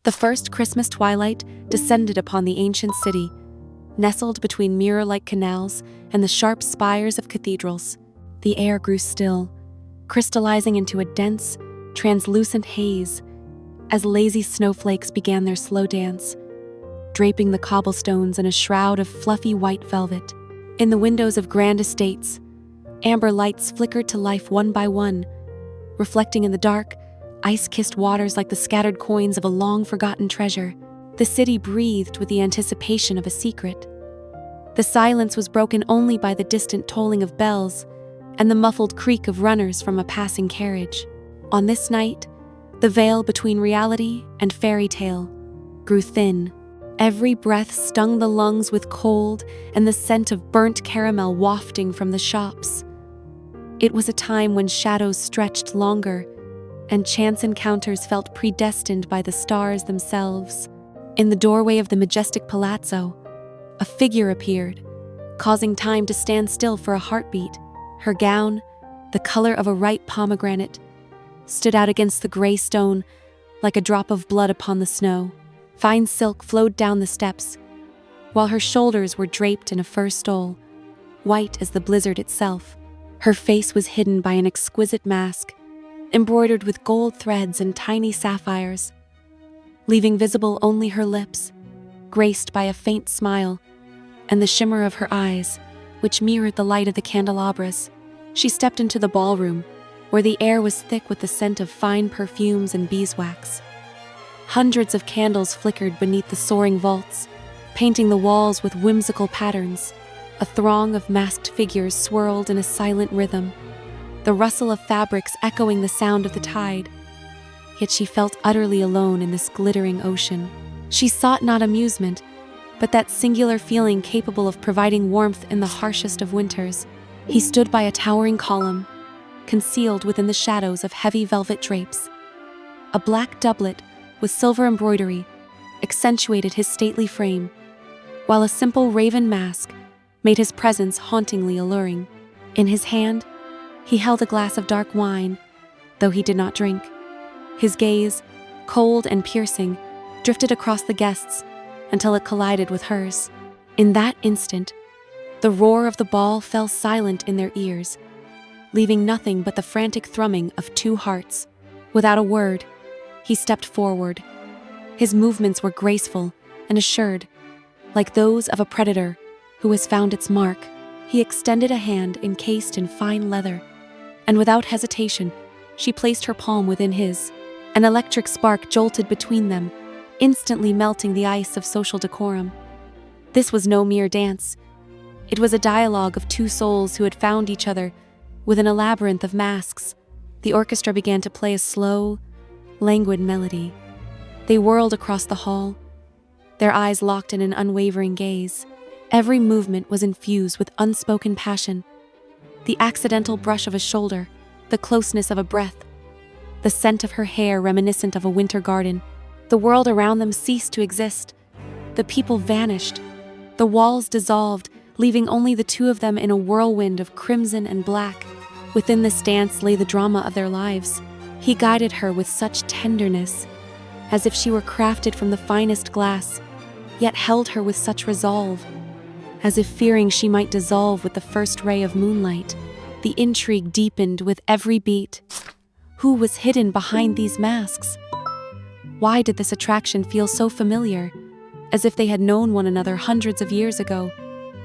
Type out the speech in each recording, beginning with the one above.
The first Christmas twilight descended upon the ancient city, nestled between mirror-like canals and the sharp spires of cathedrals. The air grew still, crystallizing into a dense, translucent haze as lazy snowflakes began their slow dance, draping the cobblestones in a shroud of fluffy white velvet. In the windows of grand estates, amber lights flickered to life one by one, reflecting in the dark, ice-kissed waters like the scattered coins of a long-forgotten treasure. The city breathed with the anticipation of a secret. The silence was broken only by the distant tolling of bells and the muffled creak of runners from a passing carriage. On this night, the veil between reality and fairy tale grew thin. Every breath stung the lungs with cold and the scent of burnt caramel wafting from the shops. It was a time when shadows stretched longer and chance encounters felt predestined by the stars themselves. In the doorway of the majestic palazzo, a figure appeared, causing time to stand still for a heartbeat. Her gown, the color of a ripe pomegranate, stood out against the gray stone like a drop of blood upon the snow. Fine silk flowed down the steps, while her shoulders were draped in a fur stole, white as the blizzard itself. Her face was hidden by an exquisite mask, embroidered with gold threads and tiny sapphires, leaving visible only her lips, graced by a faint smile, and the shimmer of her eyes, which mirrored the light of the candelabras. She stepped into the ballroom, where the air was thick with the scent of fine perfumes and beeswax. Hundreds of candles flickered beneath the soaring vaults, painting the walls with whimsical patterns. A throng of masked figures swirled in a silent rhythm, the rustle of fabrics echoing the sound of the tide. Yet she felt utterly alone in this glittering ocean. She sought not amusement, but that singular feeling capable of providing warmth in the harshest of winters. He stood by a towering column, concealed within the shadows of heavy velvet drapes. A black doublet with silver embroidery accentuated his stately frame, while a simple raven mask made his presence hauntingly alluring. In his hand, he held a glass of dark wine, though he did not drink. His gaze, cold and piercing, drifted across the guests until it collided with hers. In that instant, the roar of the ball fell silent in their ears, leaving nothing but the frantic thrumming of two hearts. Without a word, he stepped forward. His movements were graceful and assured, like those of a predator who has found its mark. He extended a hand encased in fine leather, and without hesitation, she placed her palm within his. An electric spark jolted between them, instantly melting the ice of social decorum. This was no mere dance. It was a dialogue of two souls who had found each other within a labyrinth of masks. The orchestra began to play a slow, languid melody. They whirled across the hall, their eyes locked in an unwavering gaze. Every movement was infused with unspoken passion. The accidental brush of a shoulder, the closeness of a breath, the scent of her hair reminiscent of a winter garden. The world around them ceased to exist. The people vanished. The walls dissolved, leaving only the two of them in a whirlwind of crimson and black. Within this dance lay the drama of their lives. He guided her with such tenderness, as if she were crafted from the finest glass, yet held her with such resolve, as if fearing she might dissolve with the first ray of moonlight. The intrigue deepened with every beat. Who was hidden behind these masks? Why did this attraction feel so familiar, as if they had known one another hundreds of years ago,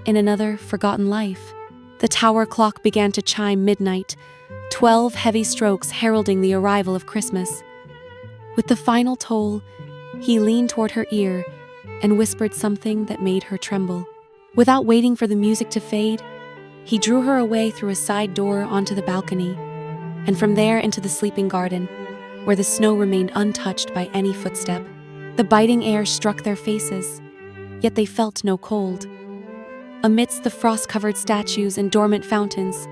in another forgotten life? The tower clock began to chime midnight, 12 heavy strokes heralding the arrival of Christmas. With the final toll, he leaned toward her ear and whispered something that made her tremble. Without waiting for the music to fade, he drew her away through a side door onto the balcony, and from there into the sleeping garden, where the snow remained untouched by any footstep. The biting air struck their faces, yet they felt no cold. Amidst the frost-covered statues and dormant fountains,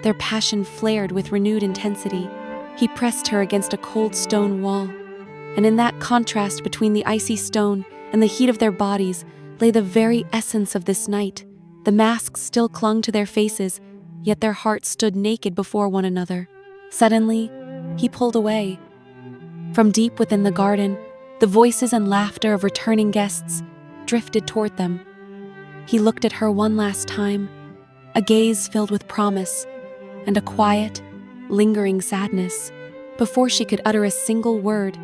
their passion flared with renewed intensity. He pressed her against a cold stone wall, and in that contrast between the icy stone and the heat of their bodies lay the very essence of this night. The masks still clung to their faces, yet their hearts stood naked before one another. Suddenly, he pulled away. From deep within the garden, The voices and laughter of returning guests drifted toward them. He looked at her one last time, a gaze filled with promise and a quiet, lingering sadness. Before she could utter a single word,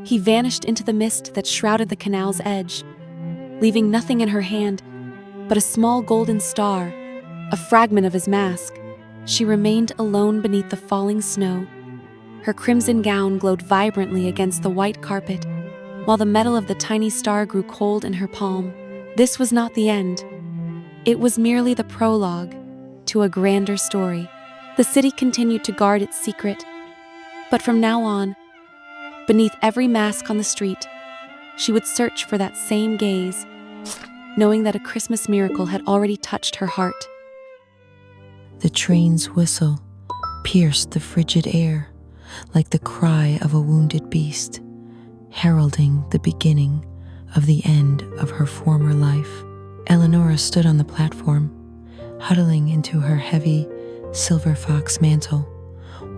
he vanished into the mist that shrouded the canal's edge, leaving nothing in her hand but a small golden star, a fragment of his mask. She remained alone beneath the falling snow. Her crimson gown glowed vibrantly against the white carpet, while the metal of the tiny star grew cold in her palm. This was not the end. It was merely the prologue to a grander story. The city continued to guard its secret, but from now on, beneath every mask on the street, she would search for that same gaze, knowing that a Christmas miracle had already touched her heart. The train's whistle pierced the frigid air like the cry of a wounded beast, heralding the beginning of the end of her former life. Eleonora stood on the platform, huddling into her heavy silver fox mantle,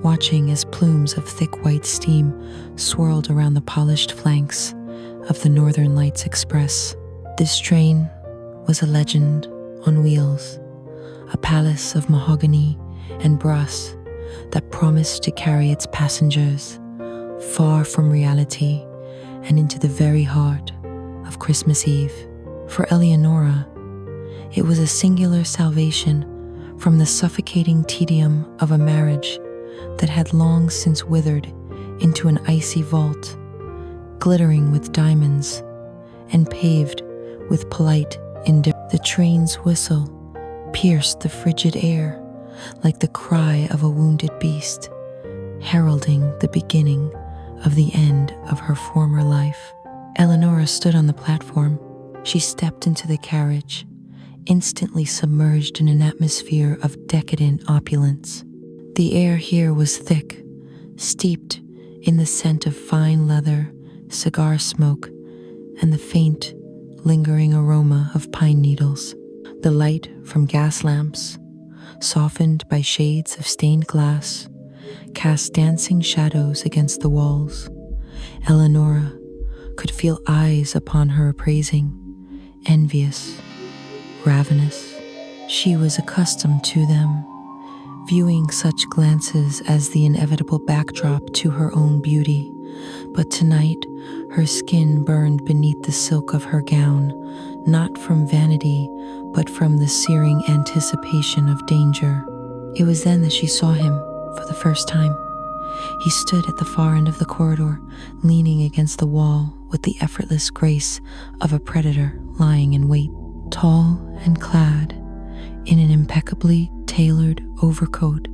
watching as plumes of thick white steam swirled around the polished flanks of the Northern Lights Express. This train was a legend on wheels, a palace of mahogany and brass that promised to carry its passengers far from reality and into the very heart of Christmas Eve. For Eleonora, it was a singular salvation from the suffocating tedium of a marriage that had long since withered into an icy vault, glittering with diamonds and paved with polite indifference. The train's whistle pierced the frigid air like the cry of a wounded beast, heralding the beginning of the end of her former life. Eleonora stood on the platform. She stepped into the carriage, instantly submerged in an atmosphere of decadent opulence. The air here was thick, steeped in the scent of fine leather, cigar smoke, and the faint, lingering aroma of pine needles. The light from gas lamps, softened by shades of stained glass, cast dancing shadows against the walls. Eleonora could feel eyes upon her appraising, envious, ravenous. She was accustomed to them, viewing such glances as the inevitable backdrop to her own beauty. But tonight, her skin burned beneath the silk of her gown, not from vanity, but from the searing anticipation of danger. It was then that she saw him for the first time. He stood at the far end of the corridor, leaning against the wall with the effortless grace of a predator lying in wait. Tall and clad in an impeccably tailored overcoat,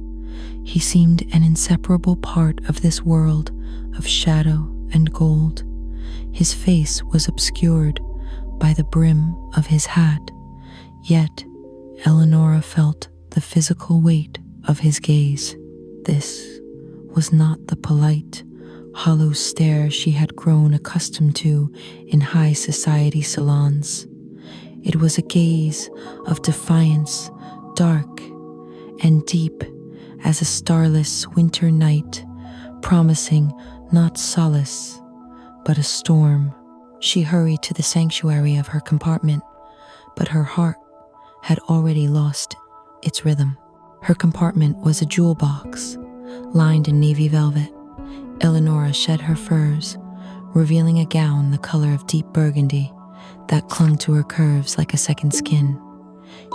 he seemed an inseparable part of this world of shadow and gold. His face was obscured by the brim of his hat, yet Eleonora felt the physical weight of his gaze. This was not the polite, hollow stare she had grown accustomed to in high society salons. It was a gaze of defiance, dark and deep as a starless winter night, promising not solace, but a storm. She hurried to the sanctuary of her compartment, but her heart had already lost its rhythm. Her compartment was a jewel box, lined in navy velvet. Eleonora shed her furs, revealing a gown the color of deep burgundy that clung to her curves like a second skin.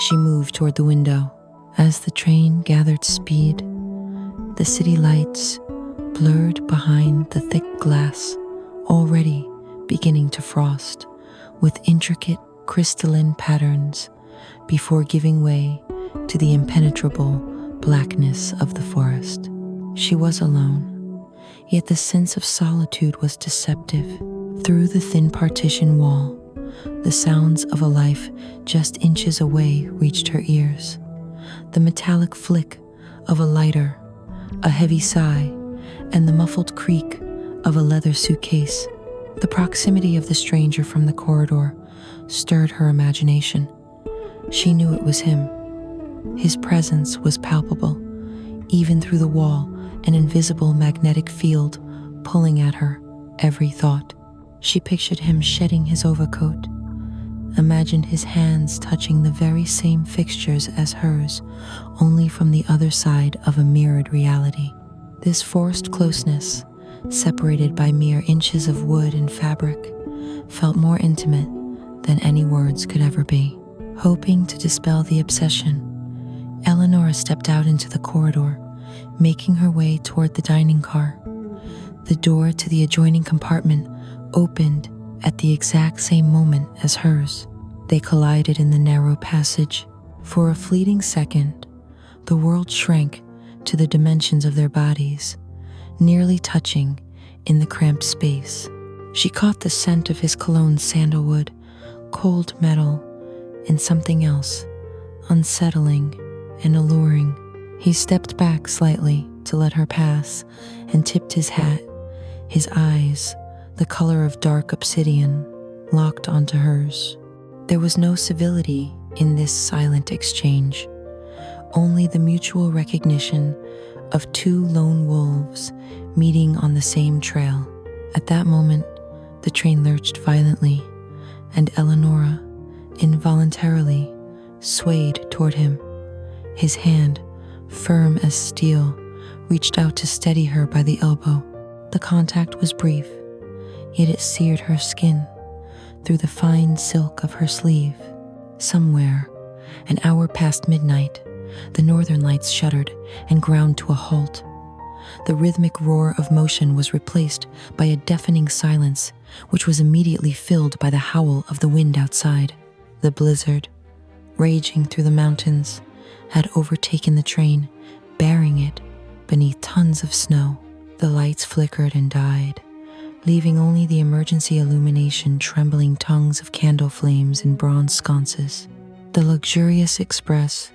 She moved toward the window. As the train gathered speed, the city lights blurred behind the thick glass, already beginning to frost with intricate crystalline patterns before giving way to the impenetrable blackness of the forest. She was alone, yet the sense of solitude was deceptive. Through the thin partition wall, the sounds of a life just inches away reached her ears. The metallic flick of a lighter, a heavy sigh, and the muffled creak of a leather suitcase. The proximity of the stranger from the corridor stirred her imagination. She knew it was him. His presence was palpable, even through the wall, an invisible magnetic field pulling at her every thought. She pictured him shedding his overcoat, imagined his hands touching the very same fixtures as hers, only from the other side of a mirrored reality. This forced closeness, separated by mere inches of wood and fabric, felt more intimate than any words could ever be. Hoping to dispel the obsession, Eleonora stepped out into the corridor, making her way toward the dining car. The door to the adjoining compartment opened at the exact same moment as hers. They collided in the narrow passage. For a fleeting second, the world shrank to the dimensions of their bodies, nearly touching in the cramped space. She caught the scent of his cologne, sandalwood, cold metal, and something else, unsettling and alluring. He stepped back slightly to let her pass and tipped his hat, his eyes, the color of dark obsidian, locked onto hers. There was no civility in this silent exchange, only the mutual recognition of two lone wolves meeting on the same trail. At that moment, the train lurched violently, and Eleonora, involuntarily, swayed toward him. His hand, firm as steel, reached out to steady her by the elbow. The contact was brief, yet it seared her skin through the fine silk of her sleeve. Somewhere, an hour past midnight, the northern lights shuddered and ground to a halt. The rhythmic roar of motion was replaced by a deafening silence, which was immediately filled by the howl of the wind outside. The blizzard, raging through the mountains, had overtaken the train, burying it beneath tons of snow. The lights flickered and died, leaving only the emergency illumination trembling tongues of candle flames in bronze sconces. The luxurious express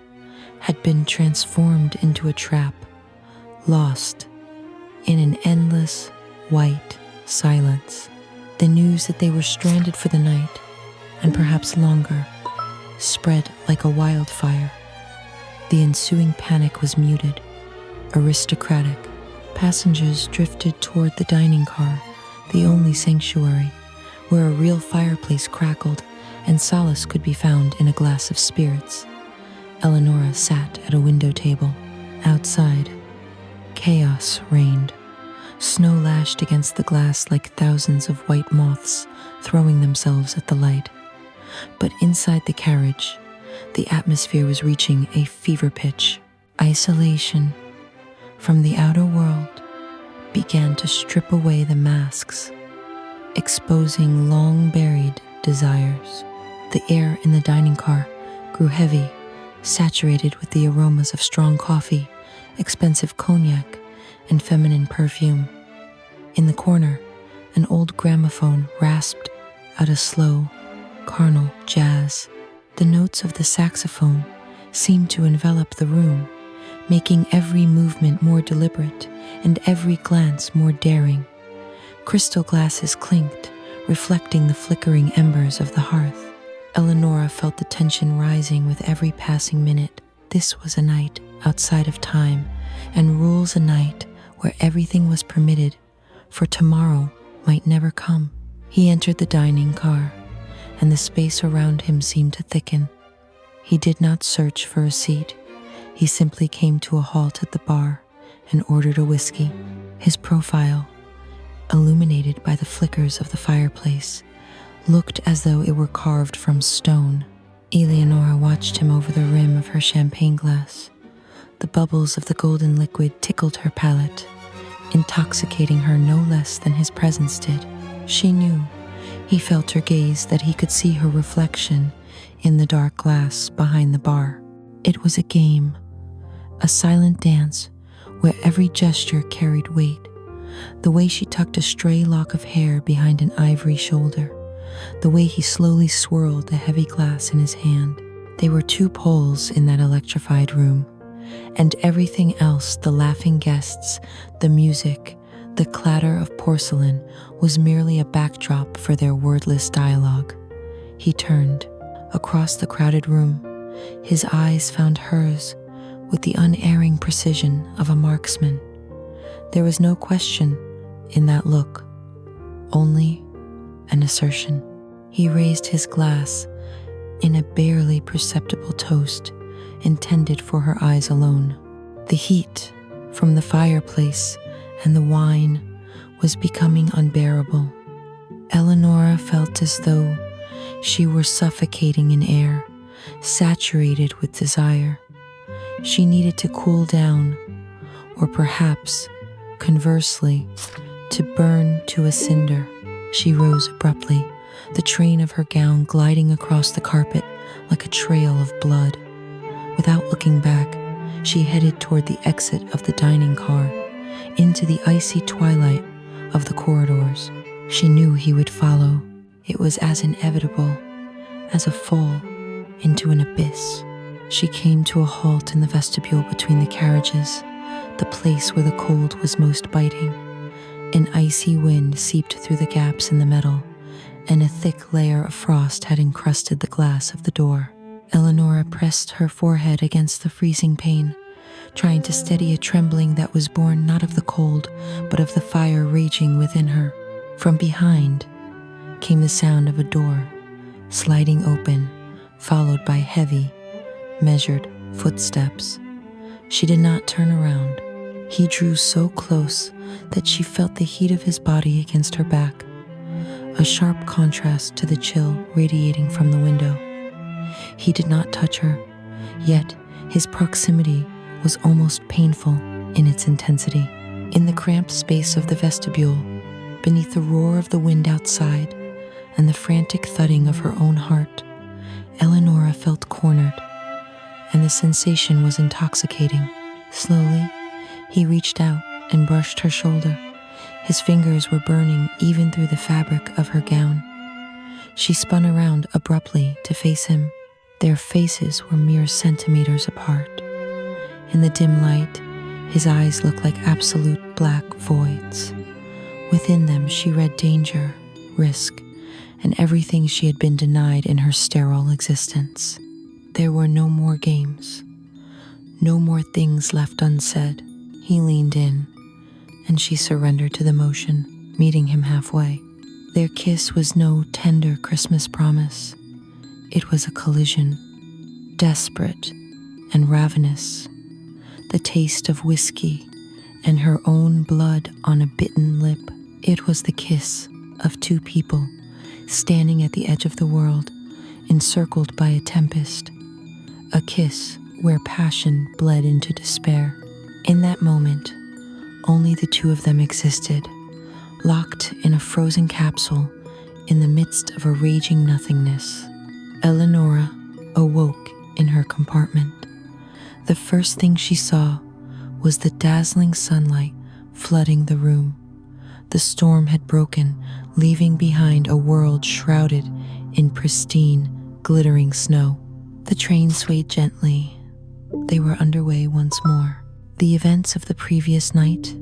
had been transformed into a trap, lost in an endless, white silence. The news that they were stranded for the night, and perhaps longer, spread like a wildfire. The ensuing panic was muted, aristocratic. Passengers drifted toward the dining car, the only sanctuary, where a real fireplace crackled and solace could be found in a glass of spirits. Eleonora sat at a window table. Outside, chaos reigned. Snow lashed against the glass like thousands of white moths throwing themselves at the light. But inside the carriage, the atmosphere was reaching a fever pitch. Isolation from the outer world began to strip away the masks, exposing long-buried desires. The air in the dining car grew heavy, saturated with the aromas of strong coffee, expensive cognac, and feminine perfume. In the corner, an old gramophone rasped out a slow, carnal jazz. The notes of the saxophone seemed to envelop the room, making every movement more deliberate and every glance more daring. Crystal glasses clinked, reflecting the flickering embers of the hearth. Eleonora felt the tension rising with every passing minute. This was a night outside of time, and rules a night where everything was permitted, for tomorrow might never come. He entered the dining car, and the space around him seemed to thicken. He did not search for a seat. He simply came to a halt at the bar and ordered a whiskey. His profile, illuminated by the flickers of the fireplace, looked as though it were carved from stone. Eleonora watched him over the rim of her champagne glass. The bubbles of the golden liquid tickled her palate, intoxicating her no less than his presence did. She knew, he felt her gaze, that he could see her reflection in the dark glass behind the bar. It was a game, a silent dance where every gesture carried weight. The way she tucked a stray lock of hair behind an ivory shoulder, the way he slowly swirled a heavy glass in his hand. They were two poles in that electrified room, and everything else, the laughing guests, the music, the clatter of porcelain, was merely a backdrop for their wordless dialogue. He turned. Across the crowded room, his eyes found hers with the unerring precision of a marksman. There was no question in that look, only an assertion. He raised his glass in a barely perceptible toast intended for her eyes alone. The heat from the fireplace and the wine was becoming unbearable. Eleonora felt as though she were suffocating in air, saturated with desire. She needed to cool down, or perhaps, conversely, to burn to a cinder. She rose abruptly, the train of her gown gliding across the carpet like a trail of blood. Without looking back, she headed toward the exit of the dining car, into the icy twilight of the corridors. She knew he would follow. It was as inevitable as a fall into an abyss. She came to a halt in the vestibule between the carriages, the place where the cold was most biting. An icy wind seeped through the gaps in the metal, and a thick layer of frost had encrusted the glass of the door. Eleonora pressed her forehead against the freezing pane, trying to steady a trembling that was born not of the cold, but of the fire raging within her. From behind came the sound of a door sliding open, followed by heavy, measured footsteps. She did not turn around. He drew so close that she felt the heat of his body against her back, a sharp contrast to the chill radiating from the window. He did not touch her, yet his proximity was almost painful in its intensity. In the cramped space of the vestibule, beneath the roar of the wind outside and the frantic thudding of her own heart, Eleonora felt cornered, and the sensation was intoxicating. Slowly, he reached out and brushed her shoulder. His fingers were burning even through the fabric of her gown. She spun around abruptly to face him. Their faces were mere centimeters apart. In the dim light, his eyes looked like absolute black voids. Within them, she read danger, risk, and everything she had been denied in her sterile existence. There were no more games, no more things left unsaid. He leaned in, and she surrendered to the motion, meeting him halfway. Their kiss was no tender Christmas promise. It was a collision, desperate and ravenous, the taste of whiskey and her own blood on a bitten lip. It was the kiss of two people standing at the edge of the world, encircled by a tempest, a kiss where passion bled into despair. In that moment, only the two of them existed, locked in a frozen capsule in the midst of a raging nothingness. Eleonora awoke in her compartment. The first thing she saw was the dazzling sunlight flooding the room. The storm had broken, leaving behind a world shrouded in pristine, glittering snow. The train swayed gently. They were underway once more. The events of the previous night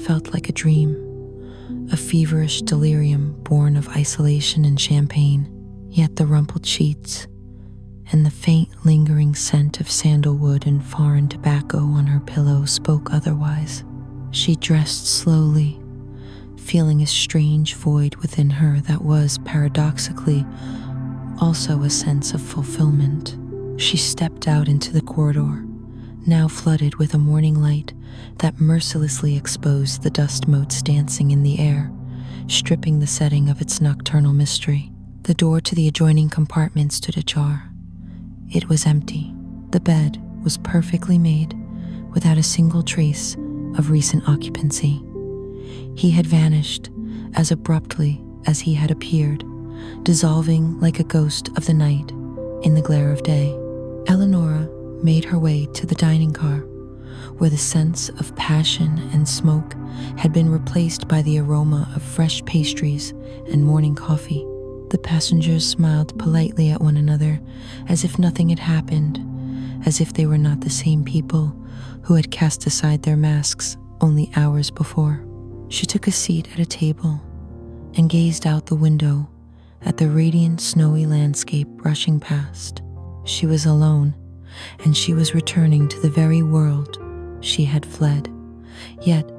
felt like a dream, a feverish delirium born of isolation and champagne. Yet the rumpled sheets and the faint lingering scent of sandalwood and foreign tobacco on her pillow spoke otherwise. She dressed slowly, feeling a strange void within her that was, paradoxically, also a sense of fulfillment. She stepped out into the corridor, now flooded with a morning light that mercilessly exposed the dust motes dancing in the air, stripping the setting of its nocturnal mystery. The door to the adjoining compartment stood ajar. It was empty. The bed was perfectly made, without a single trace of recent occupancy. He had vanished as abruptly as he had appeared, dissolving like a ghost of the night in the glare of day. Eleonora made her way to the dining car, where the sense of passion and smoke had been replaced by the aroma of fresh pastries and morning coffee. The passengers smiled politely at one another, as if nothing had happened, as if they were not the same people who had cast aside their masks only hours before. She took a seat at a table and gazed out the window at the radiant snowy landscape rushing past. She was alone, and she was returning to the very world she had fled. Yet,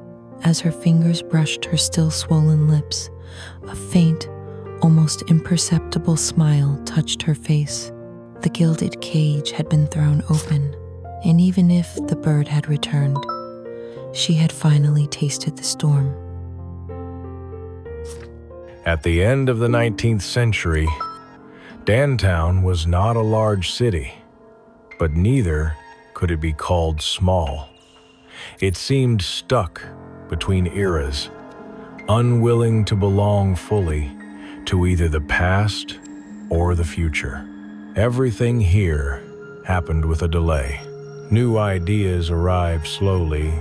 as her fingers brushed her still swollen lips, a faint, almost imperceptible smile touched her face. The gilded cage had been thrown open, and even if the bird had returned, she had finally tasted the storm. At the end of the 19th century, Dantown was not a large city, but neither could it be called small. It seemed stuck between eras, unwilling to belong fully to either the past or the future. Everything here happened with a delay. New ideas arrived slowly,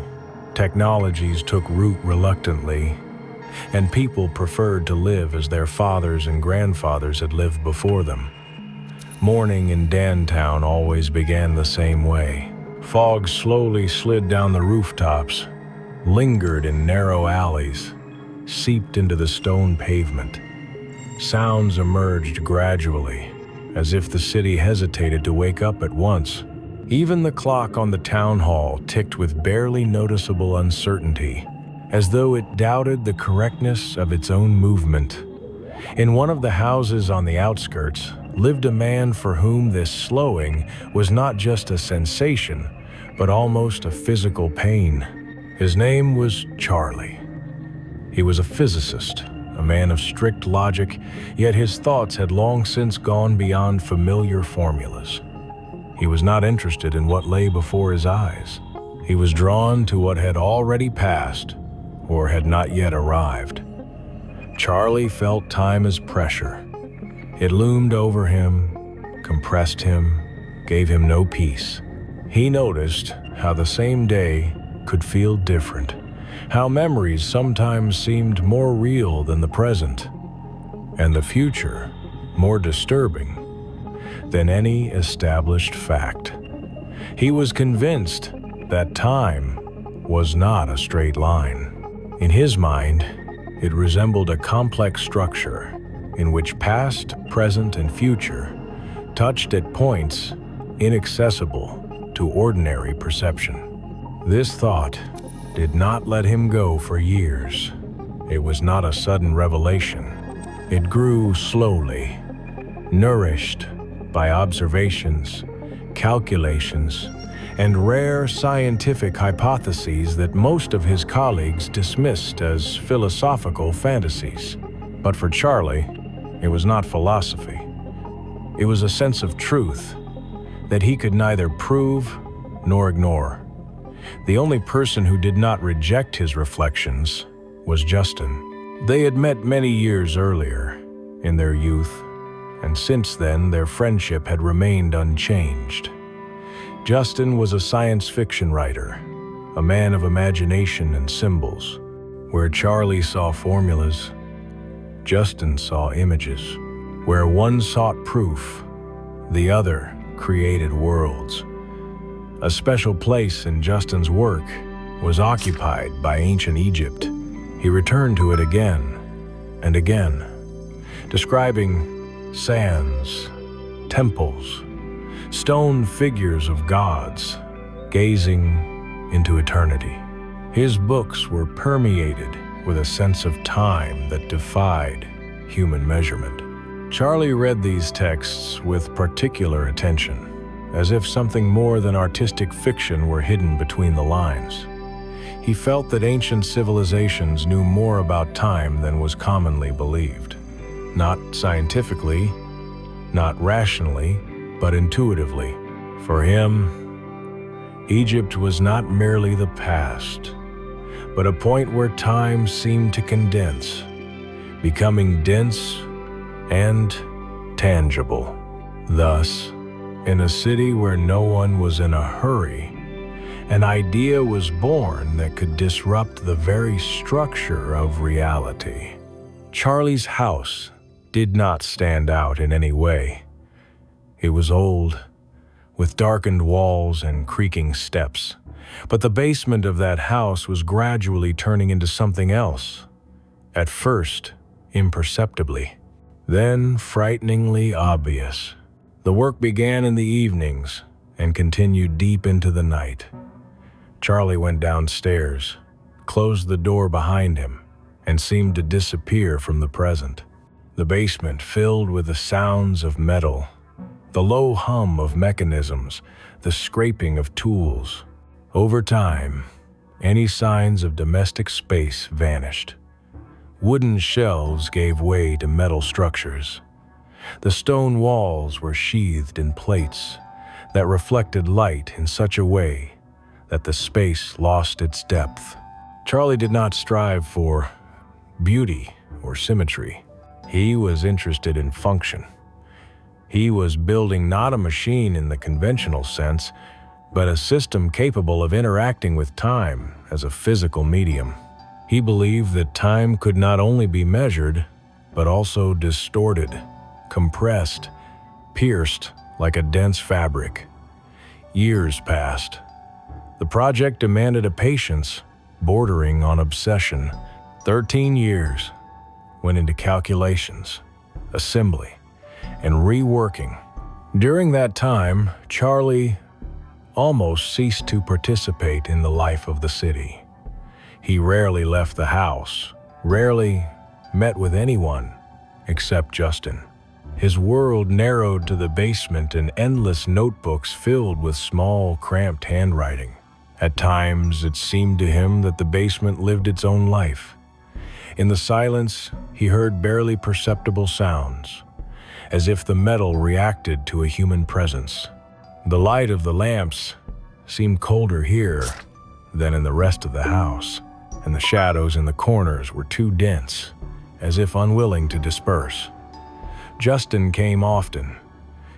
technologies took root reluctantly, and people preferred to live as their fathers and grandfathers had lived before them. Morning in Dantown always began the same way. Fog slowly slid down the rooftops, lingered in narrow alleys, seeped into the stone pavement. Sounds emerged gradually, as if the city hesitated to wake up at once. Even the clock on the town hall ticked with barely noticeable uncertainty, as though it doubted the correctness of its own movement. In one of the houses on the outskirts lived a man for whom this slowing was not just a sensation, but almost a physical pain. His name was Charlie. He was a physicist, a man of strict logic, yet his thoughts had long since gone beyond familiar formulas. He was not interested in what lay before his eyes. He was drawn to what had already passed or had not yet arrived. Charlie felt time as pressure. It loomed over him, compressed him, gave him no peace. He noticed how the same day could feel different, how memories sometimes seemed more real than the present, and the future more disturbing than any established fact. He was convinced that time was not a straight line. In his mind, it resembled a complex structure in which past, present, and future touched at points inaccessible to ordinary perception. This thought did not let him go for years. It was not a sudden revelation. It grew slowly, nourished by observations, calculations, and rare scientific hypotheses that most of his colleagues dismissed as philosophical fantasies. But for Charlie, it was not philosophy. It was a sense of truth that he could neither prove nor ignore. The only person who did not reject his reflections was Justin. They had met many years earlier, in their youth, and since then their friendship had remained unchanged. Justin was a science fiction writer, a man of imagination and symbols. Where Charlie saw formulas, Justin saw images. Where one sought proof, the other created worlds. A special place in Justin's work was occupied by ancient Egypt. He returned to it again and again, describing sands, temples, stone figures of gods gazing into eternity. His books were permeated with a sense of time that defied human measurement. Charlie read these texts with particular attention, as if something more than artistic fiction were hidden between the lines. He felt that ancient civilizations knew more about time than was commonly believed. Not scientifically, not rationally, but intuitively. For him, Egypt was not merely the past, but a point where time seemed to condense, becoming dense and tangible. Thus, in a city where no one was in a hurry, an idea was born that could disrupt the very structure of reality. Charlie's house did not stand out in any way. It was old, with darkened walls and creaking steps, but the basement of that house was gradually turning into something else. At first, imperceptibly, then frighteningly obvious. The work began in the evenings and continued deep into the night. Charlie went downstairs, closed the door behind him, and seemed to disappear from the present. the basement filled with the sounds of metal, the low hum of mechanisms, the scraping of tools. Over time, any signs of domestic space vanished. Wooden shelves gave way to metal structures. The stone walls were sheathed in plates that reflected light in such a way that the space lost its depth. Charlie did not strive for beauty or symmetry. He was interested in function. He was building not a machine in the conventional sense, but a system capable of interacting with time as a physical medium. He believed that time could not only be measured, but also distorted, compressed, pierced like a dense fabric. Years passed. The project demanded a patience bordering on obsession. 13 years went into calculations, assembly, and reworking. During that time, Charlie almost ceased to participate in the life of the city. He rarely left the house, rarely met with anyone except Justin. His world narrowed to the basement and endless notebooks filled with small, cramped handwriting. At times, it seemed to him that the basement lived its own life. In the silence, he heard barely perceptible sounds, as if the metal reacted to a human presence. The light of the lamps seemed colder here than in the rest of the house, and the shadows in the corners were too dense, as if unwilling to disperse. Justin came often.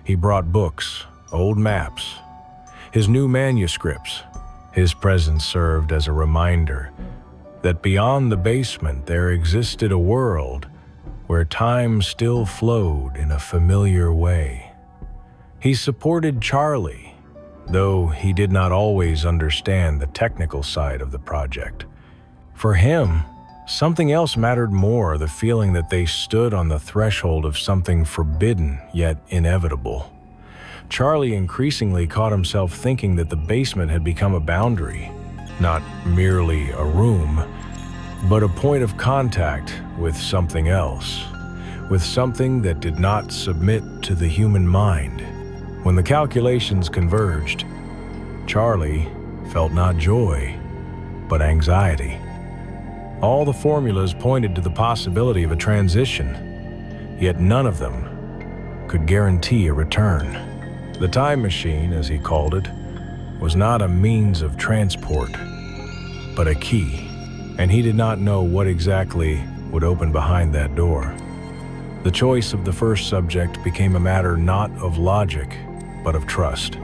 He brought books, old maps, his new manuscripts. His presence served as a reminder that beyond the basement there existed a world where time still flowed in a familiar way. He supported Charlie, though he did not always understand the technical side of the project. For him, something else mattered more, the feeling that they stood on the threshold of something forbidden yet inevitable. Charlie increasingly caught himself thinking that the basement had become a boundary, not merely a room, but a point of contact with something else, with something that did not submit to the human mind. When the calculations converged, Charlie felt not joy, but anxiety. All the formulas pointed to the possibility of a transition, yet none of them could guarantee a return. The time machine, as he called it, was not a means of transport, but a key, and he did not know what exactly would open behind that door. The choice of the first subject became a matter not of logic, but of trust.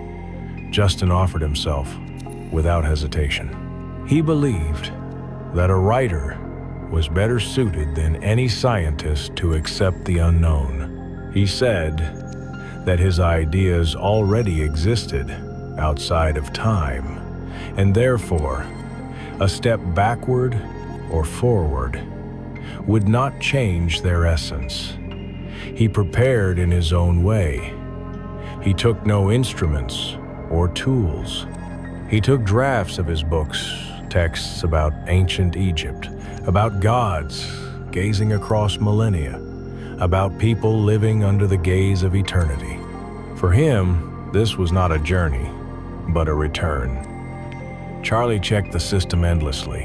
Justin offered himself without hesitation. He believed that a writer was better suited than any scientist to accept the unknown. He said that his ideas already existed outside of time, and therefore, a step backward or forward would not change their essence. He prepared in his own way. He took no instruments or tools. He took drafts of his books, texts about ancient Egypt, about gods gazing across millennia, about people living under the gaze of eternity. For him, this was not a journey, but a return. Charlie checked the system endlessly.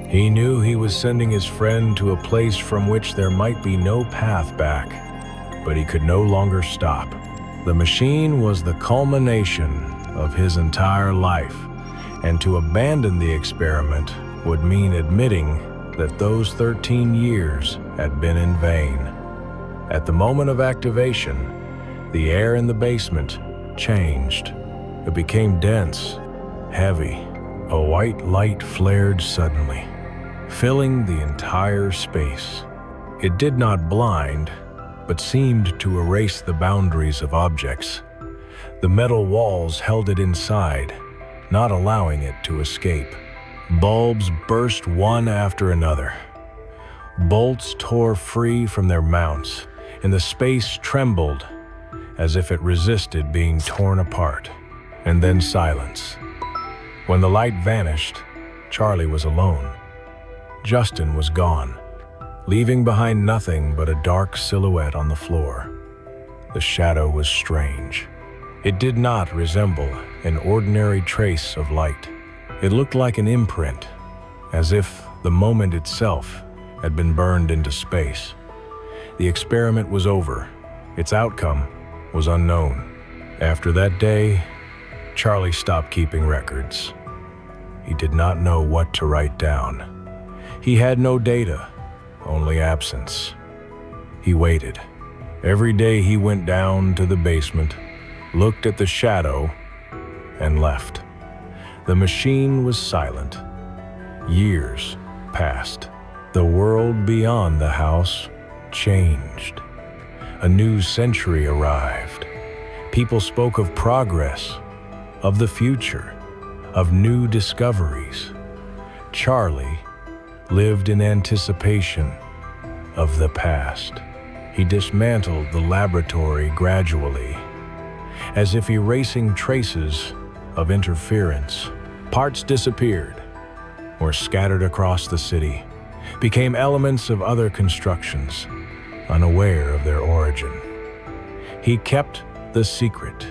He knew he was sending his friend to a place from which there might be no path back, but he could no longer stop. The machine was the culmination of his entire life, and to abandon the experiment would mean admitting that those 13 years had been in vain. At the moment of activation, the air in the basement changed. It became dense, heavy. A white light flared suddenly, filling the entire space. It did not blind, but seemed to erase the boundaries of objects. The metal walls held it inside, not allowing it to escape. Bulbs burst one after another. Bolts tore free from their mounts, and the space trembled as if it resisted being torn apart. And then silence. When the light vanished, Charlie was alone. Justin was gone. leaving behind nothing but a dark silhouette on the floor. The shadow was strange. It did not resemble an ordinary trace of light. It looked like an imprint, as if the moment itself had been burned into space. The experiment was over. Its outcome was unknown. After that day, Charlie stopped keeping records. He did not know what to write down. He had no data, only absence. He waited. Every day he went down to the basement, looked at the shadow, and left. The machine was silent. Years passed. The world beyond the house changed. A new century arrived. People spoke of progress, of the future, of new discoveries. Charlie lived in anticipation of the past. He dismantled the laboratory gradually, as if erasing traces of interference. Parts disappeared or scattered across the city, became elements of other constructions, unaware of their origin. He kept the secret,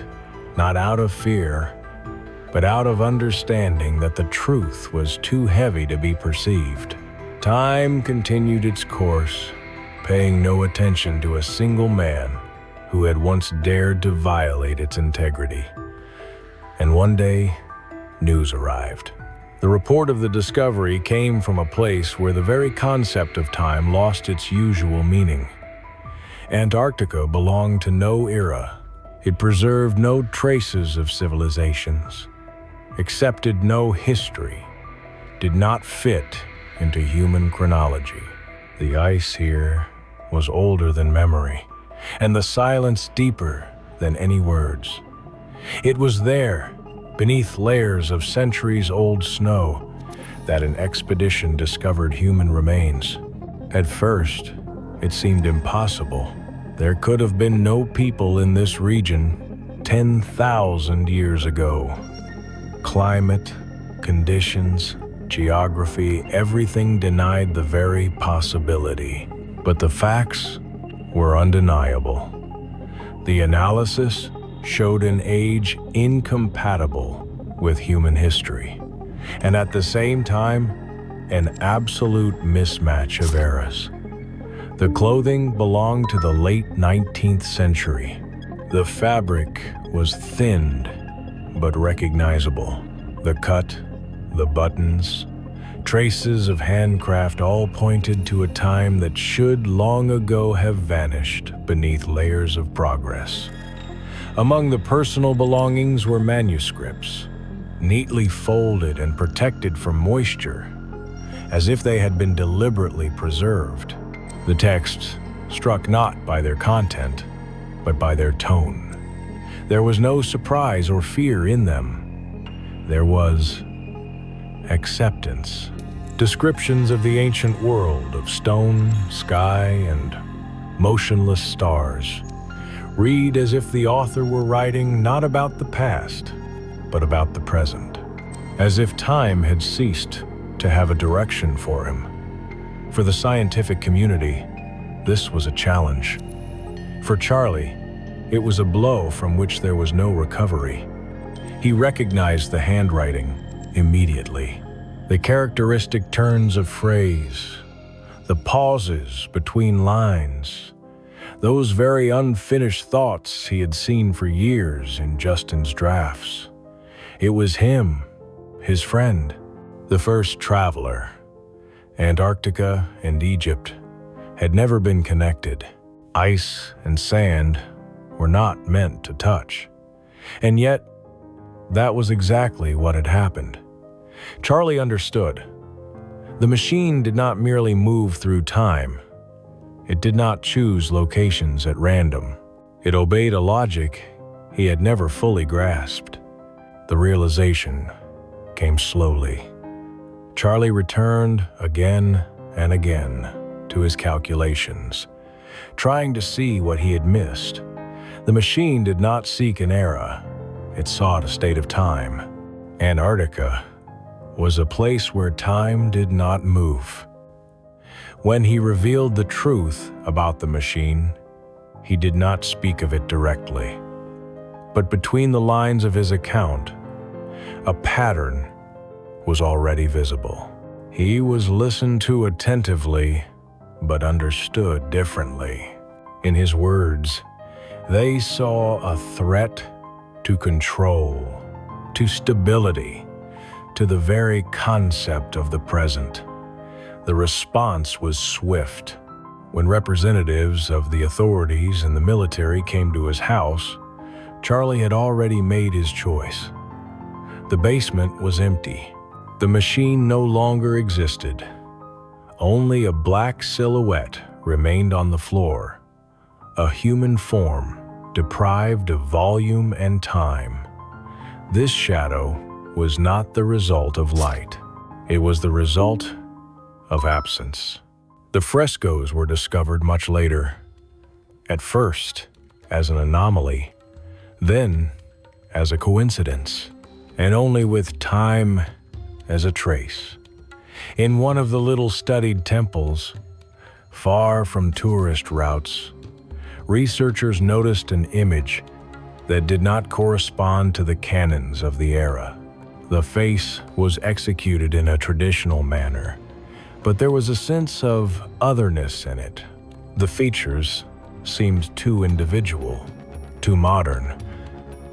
not out of fear, but out of understanding that the truth was too heavy to be perceived. Time continued its course, paying no attention to a single man who had once dared to violate its integrity. And one day, news arrived. The report of the discovery came from a place where the very concept of time lost its usual meaning. Antarctica belonged to no era. It preserved no traces of civilizations, accepted no history, did not fit into human chronology. The ice here was older than memory, and the silence deeper than any words. It was there, beneath layers of centuries-old snow, that an expedition discovered human remains. At first, it seemed impossible. There could have been no people in this region 10,000 years ago. Climate, conditions, geography, everything denied the very possibility. But the facts were undeniable. The analysis showed an age incompatible with human history, and at the same time, an absolute mismatch of eras. The clothing belonged to the late 19th century. The fabric was thinned but recognizable. The cut, the buttons, traces of handcraft all pointed to a time that should long ago have vanished beneath layers of progress. Among the personal belongings were manuscripts, neatly folded and protected from moisture, as if they had been deliberately preserved. The texts struck not by their content, but by their tone. There was no surprise or fear in them. There was acceptance. Descriptions of the ancient world, of stone, sky, and motionless stars, read as if the author were writing not about the past, but about the present, as if time had ceased to have a direction for him. For the scientific community, this was a challenge. For Charlie, it was a blow from which there was no recovery. He recognized the handwriting immediately. The characteristic turns of phrase, the pauses between lines, those very unfinished thoughts he had seen for years in Justin's drafts. It was him, his friend, the first traveler. Antarctica and Egypt had never been connected. Ice and sand were not meant to touch. And yet, that was exactly what had happened. Charlie understood. The machine did not merely move through time. It did not choose locations at random. It obeyed a logic he had never fully grasped. The realization came slowly. Charlie returned again and again to his calculations, trying to see what he had missed. The machine did not seek an era. It sought a state of time. Antarctica was a place where time did not move. When he revealed the truth about the machine, he did not speak of it directly. But between the lines of his account, a pattern was already visible. He was listened to attentively, but understood differently. In his words, they saw a threat to control, to stability, to the very concept of the present. The response was swift. When representatives of the authorities and the military came to his house, Charlie had already made his choice. The basement was empty. The machine no longer existed. Only a black silhouette remained on the floor, a human form deprived of volume and time. This shadow was not the result of light. It was the result of absence. The frescoes were discovered much later, at first as an anomaly, then as a coincidence, and only with time as a trace. In one of the little studied temples, far from tourist routes, researchers noticed an image that did not correspond to the canons of the era. The face was executed in a traditional manner, but there was a sense of otherness in it. The features seemed too individual, too modern.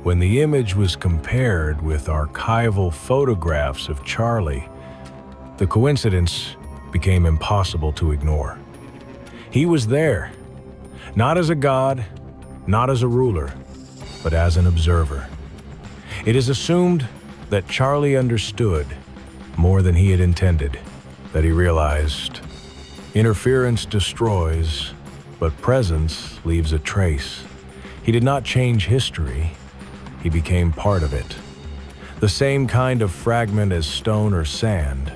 When the image was compared with archival photographs of Charlie, the coincidence became impossible to ignore. He was there, not as a god, not as a ruler, but as an observer. It is assumed that Charlie understood more than he had intended, that he realized interference destroys, but presence leaves a trace. He did not change history. He became part of it. The same kind of fragment as stone or sand.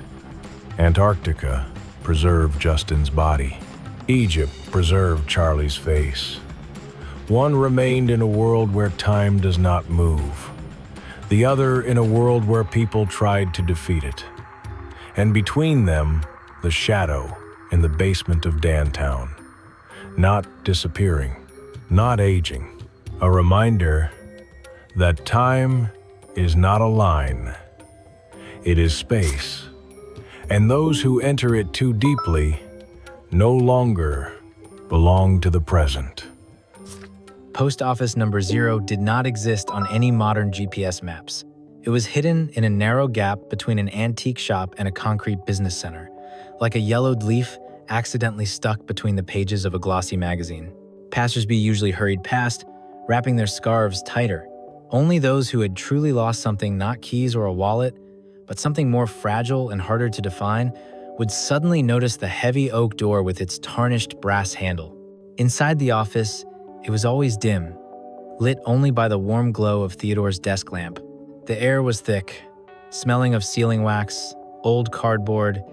Antarctica preserved Justin's body. Egypt preserved Charlie's face. One remained in a world where time does not move. The other in a world where people tried to defeat it. And between them, the shadow in the basement of Dantown. Not disappearing, not aging. A reminder that time is not a line. It is space. And those who enter it too deeply no longer belong to the present. Post office number 0 did not exist on any modern GPS maps. It was hidden in a narrow gap between an antique shop and a concrete business center, like a yellowed leaf accidentally stuck between the pages of a glossy magazine. Passersby usually hurried past, wrapping their scarves tighter. Only those who had truly lost something, not keys or a wallet, but something more fragile and harder to define, would suddenly notice the heavy oak door with its tarnished brass handle. Inside the office, it was always dim, lit only by the warm glow of Theodore's desk lamp. The air was thick, smelling of sealing wax, old cardboard,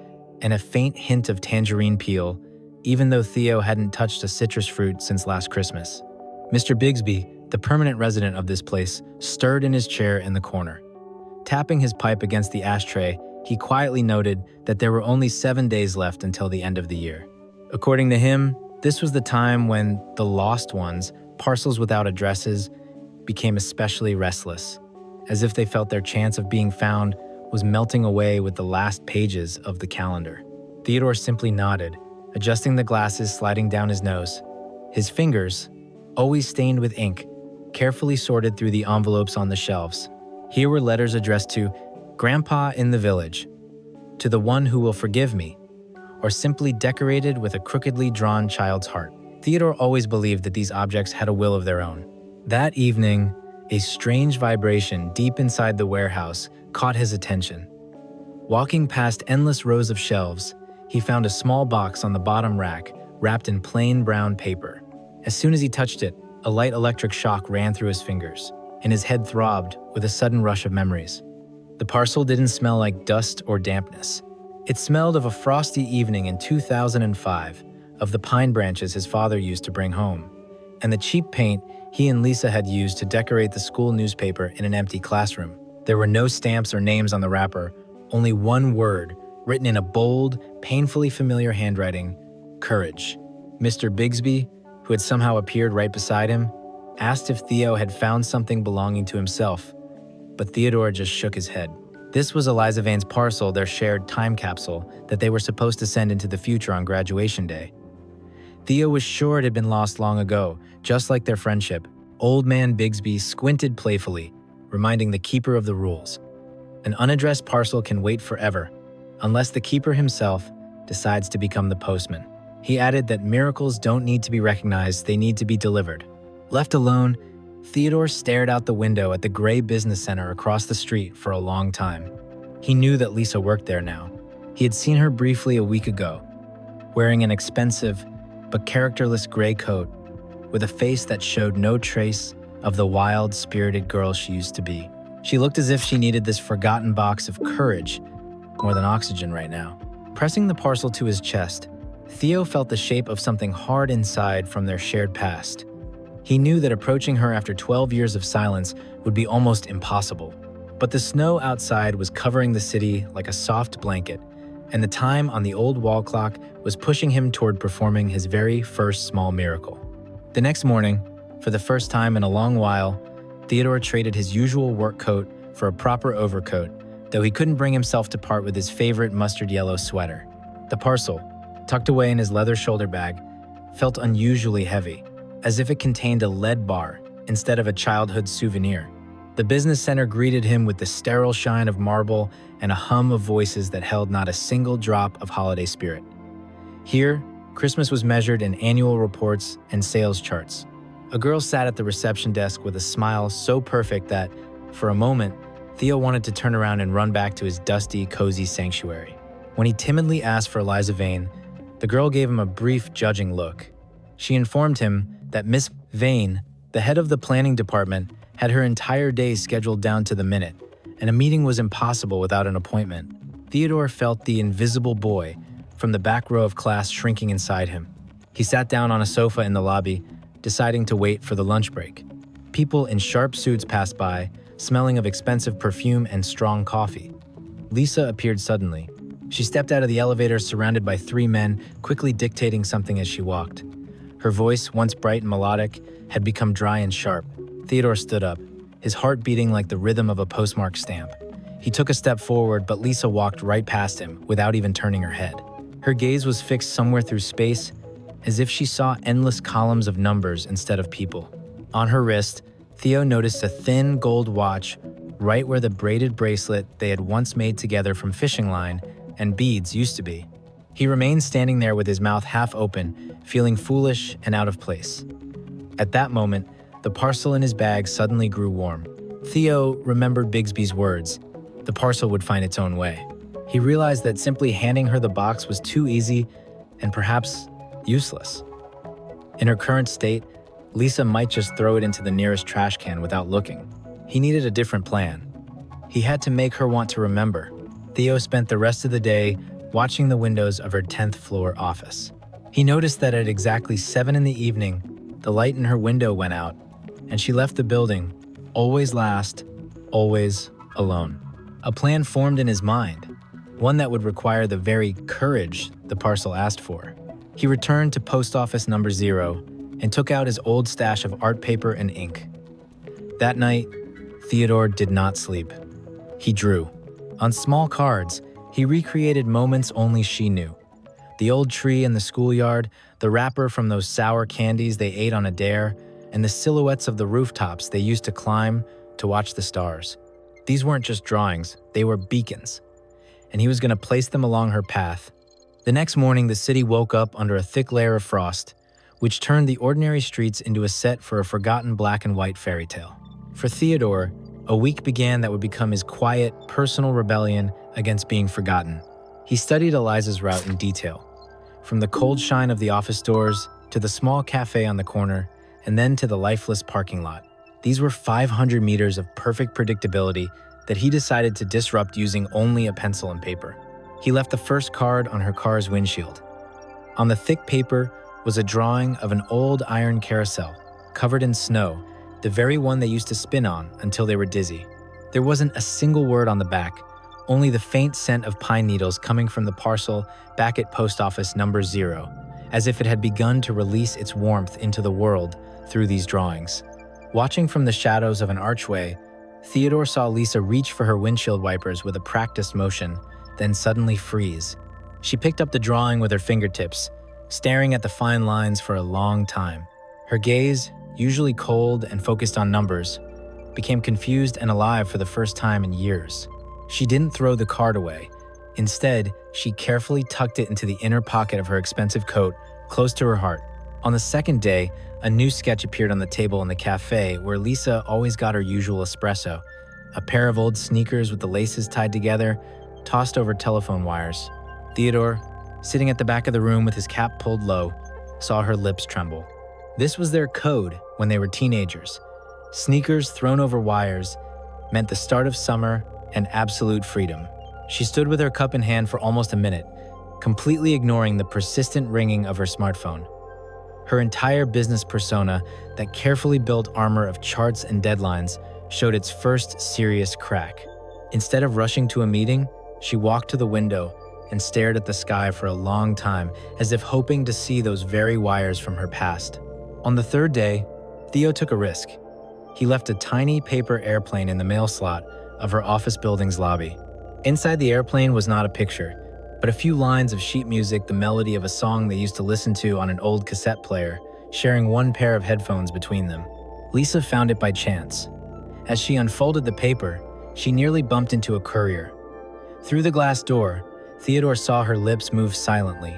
and a faint hint of tangerine peel, even though Theo hadn't touched a citrus fruit since last Christmas. Mr. Bigsby, the permanent resident of this place, stirred in his chair in the corner. Tapping his pipe against the ashtray, he quietly noted that there were only 7 days left until the end of the year. According to him, this was the time when the lost ones, parcels without addresses, became especially restless, as if they felt their chance of being found was melting away with the last pages of the calendar. Theodore simply nodded, adjusting the glasses sliding down his nose. His fingers, always stained with ink, carefully sorted through the envelopes on the shelves. Here were letters addressed to Grandpa in the village, to the one who will forgive me, or simply decorated with a crookedly drawn child's heart. Theodore always believed that these objects had a will of their own. That evening, a strange vibration deep inside the warehouse caught his attention. Walking past endless rows of shelves, he found a small box on the bottom rack, wrapped in plain brown paper. As soon as he touched it, a light electric shock ran through his fingers, and his head throbbed with a sudden rush of memories. The parcel didn't smell like dust or dampness. It smelled of a frosty evening in 2005, of the pine branches his father used to bring home, and the cheap paint he and Lisa had used to decorate the school newspaper in an empty classroom. There were no stamps or names on the wrapper, only one word, written in a bold, painfully familiar handwriting: courage. Mr. Bigsby, who had somehow appeared right beside him, asked if Theo had found something belonging to himself, but Theodore just shook his head. This was Eliza Vane's parcel, their shared time capsule that they were supposed to send into the future on graduation day. Theo was sure it had been lost long ago, just like their friendship. Old man Bigsby squinted playfully, reminding the keeper of the rules. An unaddressed parcel can wait forever, unless the keeper himself decides to become the postman. He added that miracles don't need to be recognized, they need to be delivered. Left alone, Theodore stared out the window at the gray business center across the street for a long time. He knew that Lisa worked there now. He had seen her briefly a week ago, wearing an expensive but characterless gray coat with a face that showed no trace of the wild, spirited girl she used to be. She looked as if she needed this forgotten box of courage more than oxygen right now. Pressing the parcel to his chest, Theo felt the shape of something hard inside from their shared past. He knew that approaching her after 12 years of silence would be almost impossible. But the snow outside was covering the city like a soft blanket, and the time on the old wall clock was pushing him toward performing his very first small miracle. The next morning, for the first time in a long while, Theodore traded his usual work coat for a proper overcoat, though he couldn't bring himself to part with his favorite mustard yellow sweater. The parcel, tucked away in his leather shoulder bag, felt unusually heavy, as if it contained a lead bar instead of a childhood souvenir. The business center greeted him with the sterile shine of marble and a hum of voices that held not a single drop of holiday spirit. Here, Christmas was measured in annual reports and sales charts. A girl sat at the reception desk with a smile so perfect that, for a moment, Theo wanted to turn around and run back to his dusty, cozy sanctuary. When he timidly asked for Eliza Vane, the girl gave him a brief, judging look. She informed him that Miss Vane, the head of the planning department, had her entire day scheduled down to the minute, and a meeting was impossible without an appointment. Theodore felt the invisible boy from the back row of class shrinking inside him. He sat down on a sofa in the lobby, deciding to wait for the lunch break. People in sharp suits passed by, smelling of expensive perfume and strong coffee. Lisa appeared suddenly. She stepped out of the elevator surrounded by 3 men, quickly dictating something as she walked. Her voice, once bright and melodic, had become dry and sharp. Theodore stood up, his heart beating like the rhythm of a postmark stamp. He took a step forward, but Lisa walked right past him without even turning her head. Her gaze was fixed somewhere through space, as if she saw endless columns of numbers instead of people. On her wrist, Theo noticed a thin gold watch right where the braided bracelet they had once made together from fishing line and beads used to be. He remained standing there with his mouth half open, feeling foolish and out of place. At that moment, the parcel in his bag suddenly grew warm. Theo remembered Bigsby's words. The parcel would find its own way. He realized that simply handing her the box was too easy and perhaps useless. In her current state, Lisa might just throw it into the nearest trash can without looking. He needed a different plan. He had to make her want to remember. Theo spent the rest of the day watching the windows of her 10th floor office. He noticed that at exactly 7 in the evening, the light in her window went out, and she left the building, always last, always alone. A plan formed in his mind, one that would require the very courage the parcel asked for. He returned to post office number 0 and took out his old stash of art paper and ink. That night, Theodore did not sleep. He drew. On small cards, he recreated moments only she knew. The old tree in the schoolyard, the wrapper from those sour candies they ate on a dare, and the silhouettes of the rooftops they used to climb to watch the stars. These weren't just drawings, they were beacons, and he was going to place them along her path. The next morning, the city woke up under a thick layer of frost, which turned the ordinary streets into a set for a forgotten black and white fairy tale. For Theodore, a week began that would become his quiet, personal rebellion against being forgotten. He studied Eliza's route in detail, from the cold shine of the office doors to the small cafe on the corner, and then to the lifeless parking lot. These were 500 meters of perfect predictability that he decided to disrupt using only a pencil and paper. He left the first card on her car's windshield. On the thick paper was a drawing of an old iron carousel, covered in snow, the very one they used to spin on until they were dizzy. There wasn't a single word on the back, only the faint scent of pine needles coming from the parcel back at post office number 0, as if it had begun to release its warmth into the world through these drawings. Watching from the shadows of an archway, Theodore saw Lisa reach for her windshield wipers with a practiced motion, then suddenly freeze. She picked up the drawing with her fingertips, staring at the fine lines for a long time. Her gaze, usually cold and focused on numbers, became confused and alive for the first time in years. She didn't throw the card away. Instead, she carefully tucked it into the inner pocket of her expensive coat, close to her heart. On the second day, a new sketch appeared on the table in the cafe where Lisa always got her usual espresso, a pair of old sneakers with the laces tied together, tossed over telephone wires. Theodore, sitting at the back of the room with his cap pulled low, saw her lips tremble. This was their code when they were teenagers. Sneakers thrown over wires meant the start of summer and absolute freedom. She stood with her cup in hand for almost a minute, completely ignoring the persistent ringing of her smartphone. Her entire business persona, that carefully built armor of charts and deadlines, showed its first serious crack. Instead of rushing to a meeting, she walked to the window and stared at the sky for a long time, as if hoping to see those very wires from her past. On the third day, Theo took a risk. He left a tiny paper airplane in the mail slot of her office building's lobby. Inside the airplane was not a picture, but a few lines of sheet music, the melody of a song they used to listen to on an old cassette player, sharing one pair of headphones between them. Lisa found it by chance. As she unfolded the paper, she nearly bumped into a courier. Through the glass door, Theodore saw her lips move silently,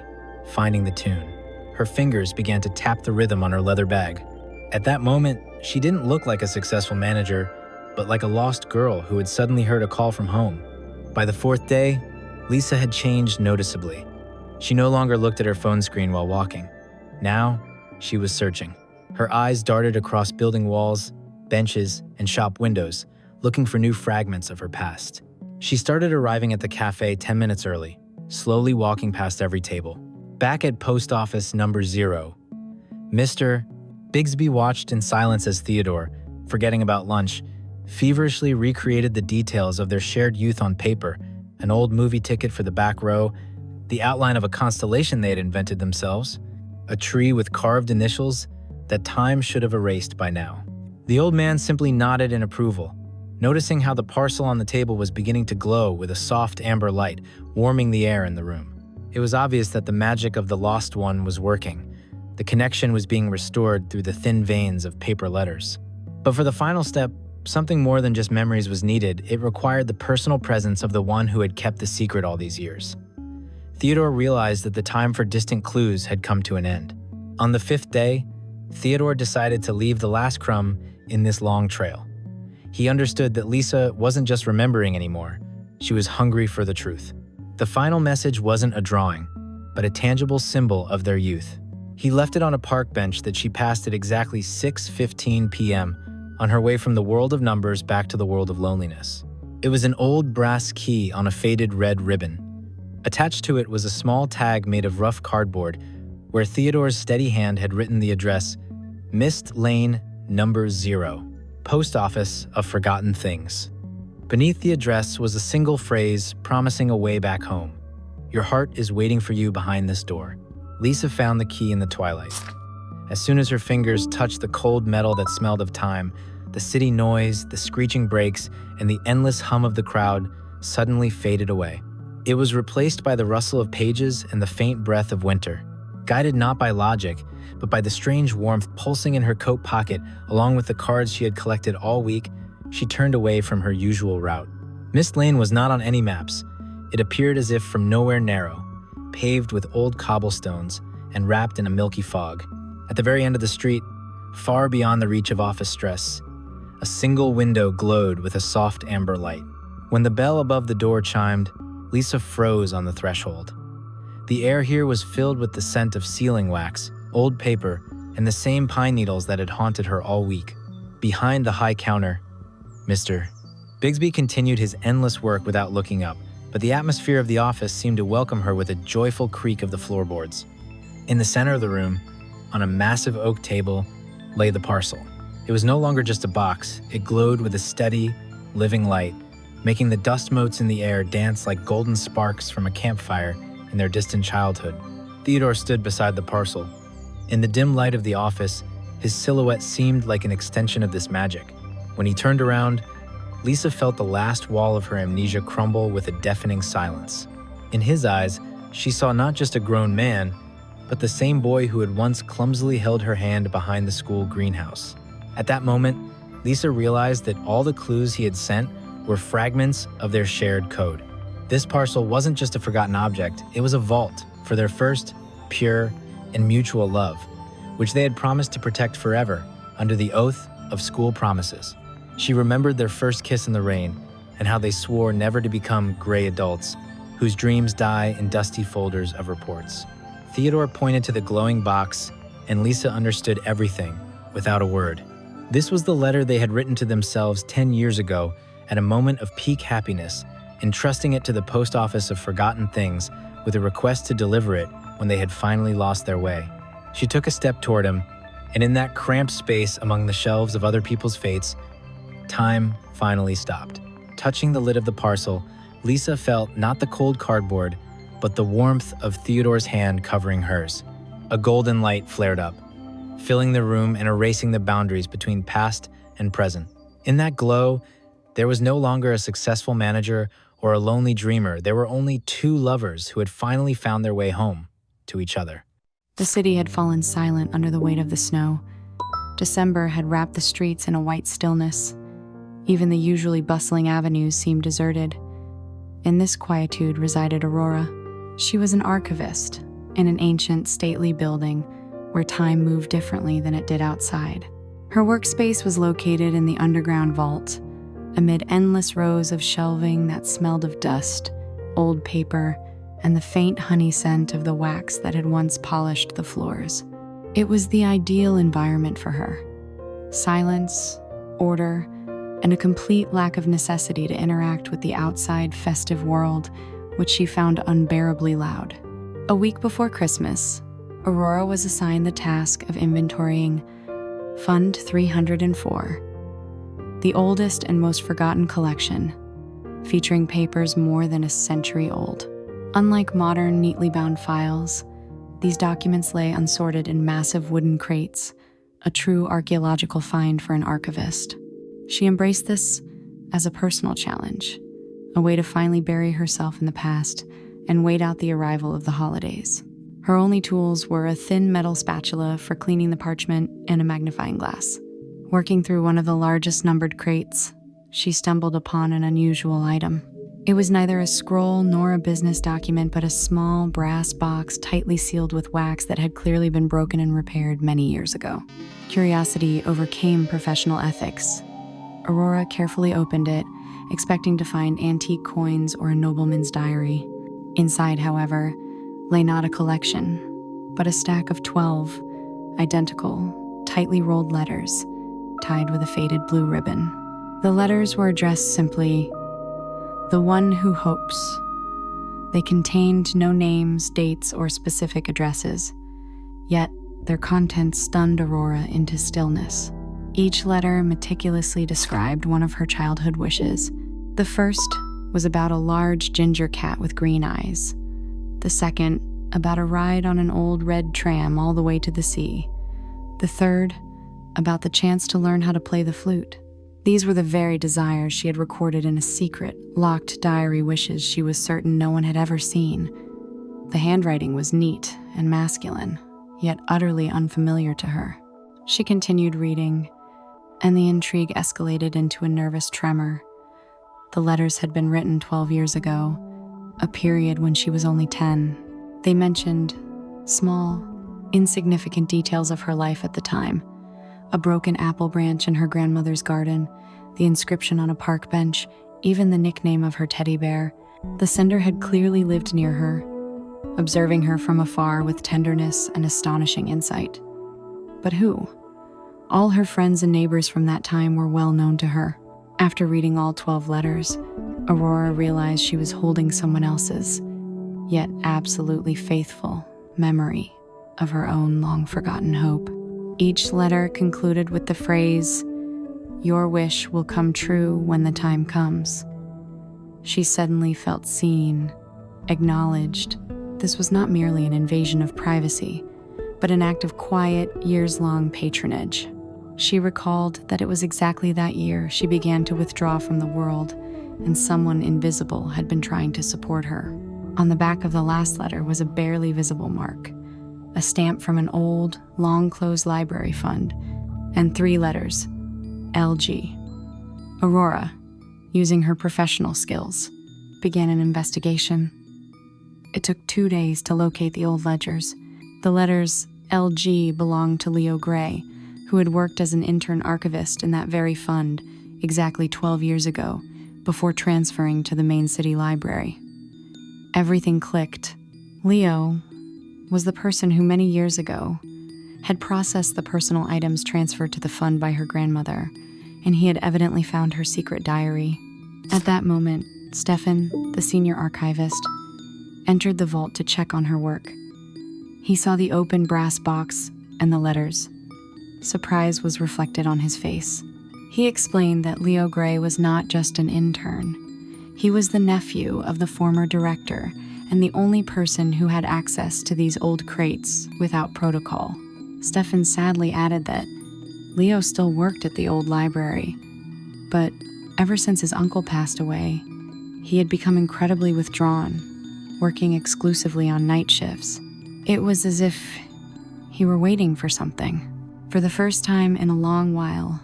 finding the tune. Her fingers began to tap the rhythm on her leather bag. At that moment, she didn't look like a successful manager, but like a lost girl who had suddenly heard a call from home. By the fourth day, Lisa had changed noticeably. She no longer looked at her phone screen while walking. Now, she was searching. Her eyes darted across building walls, benches, and shop windows, looking for new fragments of her past. She started arriving at the cafe 10 minutes early, slowly walking past every table. Back at post office number 0, Mr. Bigsby watched in silence as Theodore, forgetting about lunch, feverishly recreated the details of their shared youth on paper, an old movie ticket for the back row, the outline of a constellation they had invented themselves, a tree with carved initials that time should have erased by now. The old man simply nodded in approval, noticing how the parcel on the table was beginning to glow with a soft amber light, warming the air in the room. It was obvious that the magic of the lost one was working. The connection was being restored through the thin veins of paper letters. But for the final step, something more than just memories was needed. It required the personal presence of the one who had kept the secret all these years. Theodore realized that the time for distant clues had come to an end. On the fifth day, Theodore decided to leave the last crumb in this long trail. He understood that Lisa wasn't just remembering anymore. She was hungry for the truth. The final message wasn't a drawing, but a tangible symbol of their youth. He left it on a park bench that she passed at exactly 6:15 p.m. on her way from the world of numbers back to the world of loneliness. It was an old brass key on a faded red ribbon. Attached to it was a small tag made of rough cardboard where Theodore's steady hand had written the address, Mist Lane, number 0, Post Office of Forgotten Things. Beneath the address was a single phrase promising a way back home. Your heart is waiting for you behind this door. Lisa found the key in the twilight. As soon as her fingers touched the cold metal that smelled of time, the city noise, the screeching brakes, and the endless hum of the crowd suddenly faded away. It was replaced by the rustle of pages and the faint breath of winter. Guided not by logic, but by the strange warmth pulsing in her coat pocket along with the cards she had collected all week, she turned away from her usual route. Mist Lane was not on any maps. It appeared as if from nowhere narrow, paved with old cobblestones and wrapped in a milky fog. At the very end of the street, far beyond the reach of office stress, a single window glowed with a soft amber light. When the bell above the door chimed, Lisa froze on the threshold. The air here was filled with the scent of sealing wax, old paper, and the same pine needles that had haunted her all week. Behind the high counter, Mr. Bigsby continued his endless work without looking up, but the atmosphere of the office seemed to welcome her with a joyful creak of the floorboards. In the center of the room, on a massive oak table, lay the parcel. It was no longer just a box. It glowed with a steady, living light, making the dust motes in the air dance like golden sparks from a campfire in their distant childhood. Theodore stood beside the parcel. In the dim light of the office, his silhouette seemed like an extension of this magic. When he turned around, Lisa felt the last wall of her amnesia crumble with a deafening silence. In his eyes, she saw not just a grown man, but the same boy who had once clumsily held her hand behind the school greenhouse. At that moment, Lisa realized that all the clues he had sent were fragments of their shared code. This parcel wasn't just a forgotten object, it was a vault for their first, pure, and mutual love, which they had promised to protect forever under the oath of school promises. She remembered their first kiss in the rain and how they swore never to become gray adults whose dreams die in dusty folders of reports. Theodore pointed to the glowing box, and Lisa understood everything without a word. This was the letter they had written to themselves 10 years ago at a moment of peak happiness, entrusting it to the post office of forgotten things with a request to deliver it when they had finally lost their way. She took a step toward him, and in that cramped space among the shelves of other people's fates, time finally stopped. Touching the lid of the parcel, Lisa felt not the cold cardboard, but the warmth of Theodore's hand covering hers. A golden light flared up, filling the room and erasing the boundaries between past and present. In that glow, there was no longer a successful manager or a lonely dreamer. There were only two lovers who had finally found their way home to each other. The city had fallen silent under the weight of the snow. December had wrapped the streets in a white stillness. Even the usually bustling avenues seemed deserted. In this quietude resided Aurora. She was an archivist in an ancient, stately building where time moved differently than it did outside. Her workspace was located in the underground vault, amid endless rows of shelving that smelled of dust, old paper, and the faint honey scent of the wax that had once polished the floors. It was the ideal environment for her. Silence, order, and a complete lack of necessity to interact with the outside festive world, which she found unbearably loud. A week before Christmas, Aurora was assigned the task of inventorying Fund 304, the oldest and most forgotten collection, featuring papers more than a century old. Unlike modern, neatly bound files, these documents lay unsorted in massive wooden crates, a true archaeological find for an archivist. She embraced this as a personal challenge, a way to finally bury herself in the past and wait out the arrival of the holidays. Her only tools were a thin metal spatula for cleaning the parchment and a magnifying glass. Working through one of the largest numbered crates, she stumbled upon an unusual item. It was neither a scroll nor a business document, but a small brass box tightly sealed with wax that had clearly been broken and repaired many years ago. Curiosity overcame professional ethics. Aurora carefully opened it, expecting to find antique coins or a nobleman's diary. Inside, however, lay not a collection, but a stack of 12 identical, tightly rolled letters, tied with a faded blue ribbon. The letters were addressed simply, "The One Who Hopes." They contained no names, dates, or specific addresses, yet their contents stunned Aurora into stillness. Each letter meticulously described one of her childhood wishes. The first was about a large ginger cat with green eyes. The second, about a ride on an old red tram all the way to the sea. The third, about the chance to learn how to play the flute. These were the very desires she had recorded in a secret, locked diary, wishes she was certain no one had ever seen. The handwriting was neat and masculine, yet utterly unfamiliar to her. She continued reading, and the intrigue escalated into a nervous tremor. The letters had been written 12 years ago, a period when she was only 10. They mentioned small, insignificant details of her life at the time. A broken apple branch in her grandmother's garden, the inscription on a park bench, even the nickname of her teddy bear. The sender had clearly lived near her, observing her from afar with tenderness and astonishing insight. But who? All her friends and neighbors from that time were well known to her. After reading all 12 letters, Aurora realized she was holding someone else's, yet absolutely faithful, memory of her own long-forgotten hope. Each letter concluded with the phrase, "Your wish will come true when the time comes." She suddenly felt seen, acknowledged, this was not merely an invasion of privacy, but an act of quiet, years-long patronage. She recalled that it was exactly that year she began to withdraw from the world, and someone invisible had been trying to support her. On the back of the last letter was a barely visible mark, a stamp from an old, long-closed library fund, and 3 letters, LG. Aurora, using her professional skills, began an investigation. It took 2 days to locate the old ledgers. The letters LG belonged to Leo Gray, who had worked as an intern archivist in that very fund exactly 12 years ago, before transferring to the main city library. Everything clicked. Leo was the person who many years ago had processed the personal items transferred to the fund by her grandmother, and he had evidently found her secret diary. At that moment, Stefan, the senior archivist, entered the vault to check on her work. He saw the open brass box and the letters. Surprise was reflected on his face. He explained that Leo Gray was not just an intern. He was the nephew of the former director and the only person who had access to these old crates without protocol. Stefan sadly added that Leo still worked at the old library, but ever since his uncle passed away, he had become incredibly withdrawn, working exclusively on night shifts. It was as if he were waiting for something. For the first time in a long while,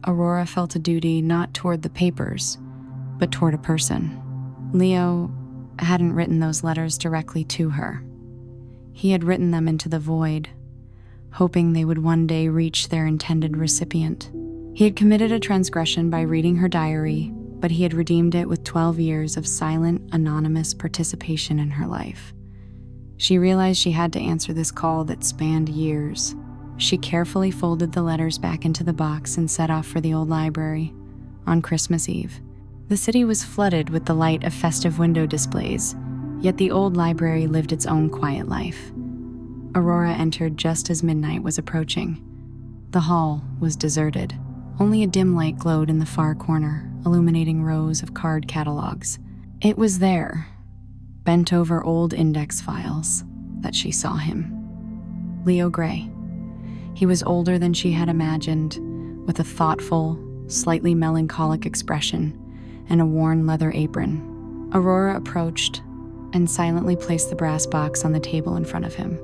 Aurora felt a duty not toward the papers, but toward a person. Leo hadn't written those letters directly to her. He had written them into the void, hoping they would one day reach their intended recipient. He had committed a transgression by reading her diary, but he had redeemed it with 12 years of silent, anonymous participation in her life. She realized she had to answer this call that spanned years. She carefully folded the letters back into the box and set off for the old library on Christmas Eve. The city was flooded with the light of festive window displays, yet the old library lived its own quiet life. Aurora entered just as midnight was approaching. The hall was deserted. Only a dim light glowed in the far corner, illuminating rows of card catalogs. It was there, bent over old index files, that she saw him. Leo Gray. He was older than she had imagined, with a thoughtful, slightly melancholic expression and a worn leather apron. Aurora approached and silently placed the brass box on the table in front of him.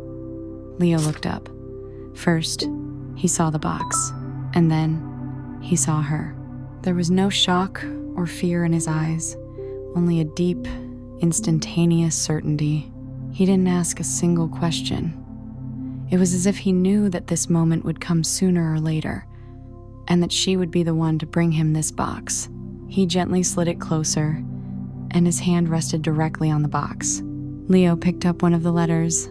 Leo looked up. First, he saw the box, and then he saw her. There was no shock or fear in his eyes, only a deep, instantaneous certainty. He didn't ask a single question. It was as if he knew that this moment would come sooner or later, and that she would be the one to bring him this box. He gently slid it closer, and his hand rested directly on the box. Leo picked up one of the letters,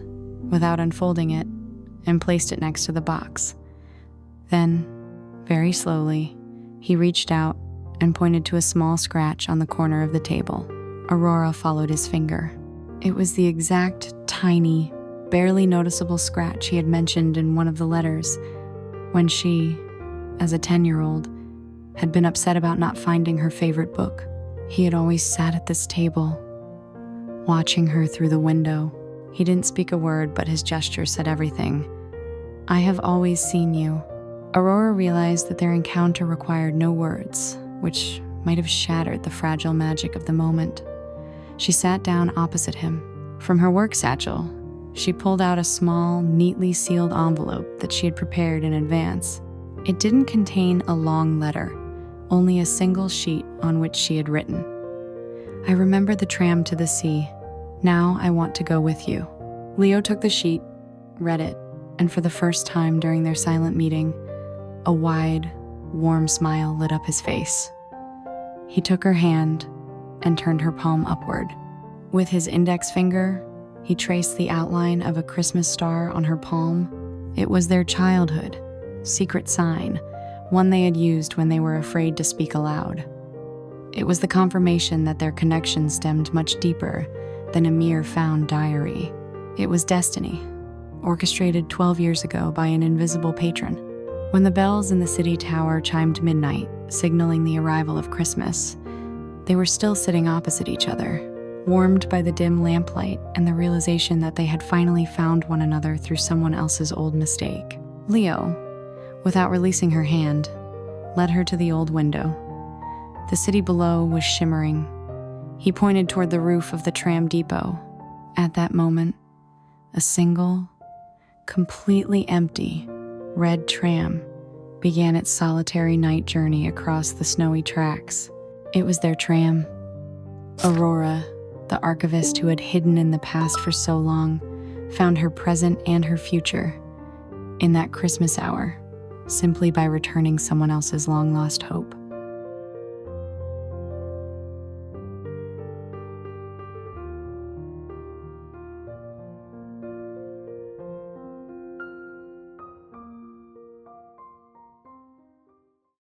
without unfolding it, and placed it next to the box. Then, very slowly, he reached out and pointed to a small scratch on the corner of the table. Aurora followed his finger. It was the exact, tiny, barely noticeable scratch he had mentioned in one of the letters when she, as a 10-year-old, had been upset about not finding her favorite book. He had always sat at this table, watching her through the window. He didn't speak a word, but his gesture said everything. "I have always seen you." Aurora realized that their encounter required no words, which might have shattered the fragile magic of the moment. She sat down opposite him. From her work satchel, she pulled out a small, neatly sealed envelope that she had prepared in advance. It didn't contain a long letter, only a single sheet on which she had written, "I remember the tram to the sea. Now I want to go with you." Leo took the sheet, read it, and for the first time during their silent meeting, a wide, warm smile lit up his face. He took her hand and turned her palm upward. With his index finger, he traced the outline of a Christmas star on her palm. It was their childhood secret sign, one they had used when they were afraid to speak aloud. It was the confirmation that their connection stemmed much deeper than a mere found diary. It was destiny, orchestrated 12 years ago by an invisible patron. When the bells in the city tower chimed midnight, signaling the arrival of Christmas, they were still sitting opposite each other. warmed by the dim lamplight and the realization that they had finally found one another through someone else's old mistake. Leo, without releasing her hand, led her to the old window. The city below was shimmering. He pointed toward the roof of the tram depot. At that moment, a single, completely empty, red tram began its solitary night journey across the snowy tracks. It was their tram. Aurora, the archivist who had hidden in the past for so long, found her present and her future in that Christmas hour, simply by returning someone else's long-lost hope.